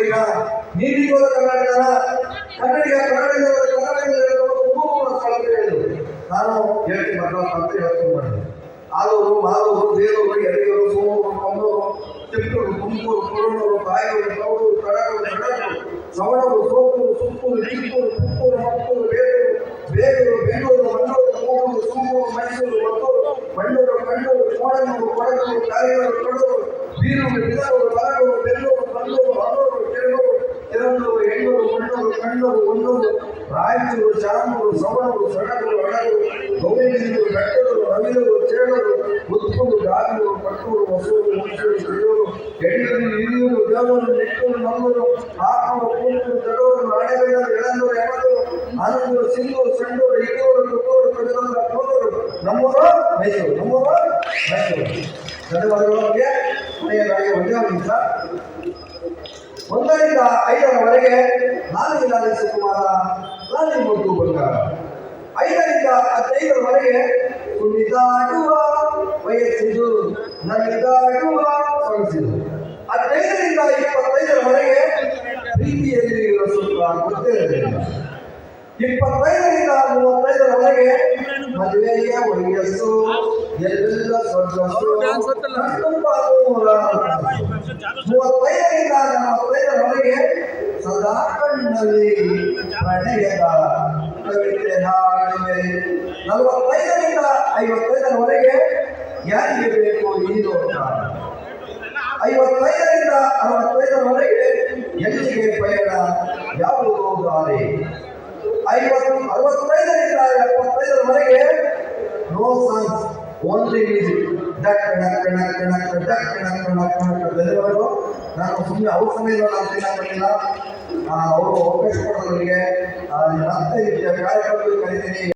ಕನ್ನಡಿಗ, ನೀತಿಗೋದ ಕನ್ನಡಿಗರ, ನಾನು ಹೇಳ್ತೀನಿ ಅಂತ ಯೋಚನೆ ಮಾಡಿದೆ. ಆಲೂರು, ಮಾಲೂರು, ಬೇಲೂರು, ಯಡಿಯೂರು, ಸೋಮೂರು, ಕಮ್ಮೂರು, ಚಿಕ್ಕೂರು, ತುಮಕೂರು, ಕುರುನೂರು, ಕಾಯೂರು, ಕೌಡೂರು, ಕಡಗೂರು, ಕಡಗೂರು, ಸವಣೂರು, ಸೋಪೂರು, ಸುತ್ತೂರು, ಚಿಕ್ಕೂರು, ಪುತ್ತೂರು, ಮತ್ತೂರು, ಬೇಲೂರು, ಬೆಂಗಳೂರು, ಮಂಗಳೂರು, ಮೂಗೂರು, ಸೂಗೂರು, ಮೈಸೂರು, ಮತ್ತೂರು, ಮಂಡೂರು, ಕಂಡೂರು, ಕೋಣನೂರು, ಕೊಡಗೂರು, ಕಾರಿಗೂರು, ಕಡೂರು, ಬೀರೂರು, ಬಿದರೂರು, ಬರಗೂರು, ಬೆಲ್ಲೂರು, ಕಲ್ಲೂರು, ಹನೂರು, ಕೆರಗೂರು, ತಿರುವೂರು, ಹೆಣ್ಣೂರು, ಮಣ್ಣೂರು, ಕಣ್ಣೂರು, ಹೊನ್ನೂರು, ರಾಯಚೂರು, ಚಾಮೂರು, ಸವಣೂರು, ಸಡಗೂರು, ಅಡಗೂರು, ಗೌರಿಬಿದೂರು, ಬೆಟ್ಟೂರು, ನವಿಲೂರು, ಚೇಳೂರು, ಉತ್ತೂರು, ಗಾಜೂರು, ಪಟ್ಟೂರು, ಹೊಸೂರು, ಹುಣಸೂರು, ಹಿರಿಯೂರು, ಯಡಿಯೂರು, ಹಿರಿಯೂರು, ದೇವೂರು, ನಿಟ್ಟೂರು, ನಲ್ಲೂರು, ಆಕೂರು, ಕೂತೂರು, ತಡೂರು, ರಾಣೆಬೆನ್ನೂರು, ಎಳಂದೂರು, ಯಮದೂರು, ಆನಂದೂರು, ಸಿಂಧೂರು, ಸಂಡೂರು, ಹಿರಿಯೂರು, ತುತ್ತೂರು, ಕಡಗೂರು, ಕೋಲೂರು, ನಮ್ಮೂರು, ಮೈಸೂರು, ನಮ್ಮೂರು, ಮೈಸೂರು. ಧನ್ಯವಾದಗಳು. ನಮಗೆ ಕೊನೆಯದಾಗಿ ಒಂದೇ ಒಂದು ನಿಮಿಷ. 1 ರಿಂದ 5ರವರೆಗೆ ನಾಲ್ಕು ಸುಕುಮಾರ, ನಾಲ್ಕು ಮುದ್ದು ಬಂಗಾರ. 5 ರಿಂದ 15ರವರೆಗೆ ಕುಣಿದಾಡುವ ವಯಸ್ಸಿದು, ನಲಿದಾಡುವ ಸೊಗಸಿದು. 15 ರಿಂದ 25ರವರೆಗೆ ಪ್ರೀತಿಯಲ್ಲಿ ಇರುವ ಸುಖ ಗೊತ್ತಿರಲಿಲ್ಲ. 25 ರಿಂದ 35ರವರೆಗೆ ಮದುವೆಯ ವಯಸ್ಸು, ಎಲ್ಲ ಸ್ವರ್ಗಸ್ಸು. 35 ರಿಂದ 45ರವರೆಗೆ ಸದಾ ಕಣ್ಣಲ್ಲಿ ಪ್ರಣಯದ ಕವಿತೆ ಹಾಡುವೆ. 45 ರಿಂದ 55ರವರೆಗೆ ಯಾರಿಗೆ ಬೇಕು ಈ ಲೋಕ. 55 ರಿಂದ 65ರವರೆಗೆ ಎಲ್ಲಿಗೆ ಪಯಣ, ಯಾವುದೋ ದಾರಿ. 65 ರಿಂದ 75ರವರೆಗೆ ನೋ ಸಾಂಗ್ಸ್, ಓನ್ಲಿ ಮ್ಯೂಸಿಕ್. ಧನ್ಯವಾದಗಳು. ನಾನು ಸುಮ್ಮನೆ ಅವ್ರ ಸಮಯದಲ್ಲಿ ನಾನು ತಿನ್ನೋಕ್ಕಿಲ್ಲ, ಅವರು ಅವಕಾಶ ಕೊಡೋದವರಿಗೆ ಮತ್ತೆ ಕಾರ್ಯಕ್ರಮದಲ್ಲಿ ಕರಿತೀನಿ.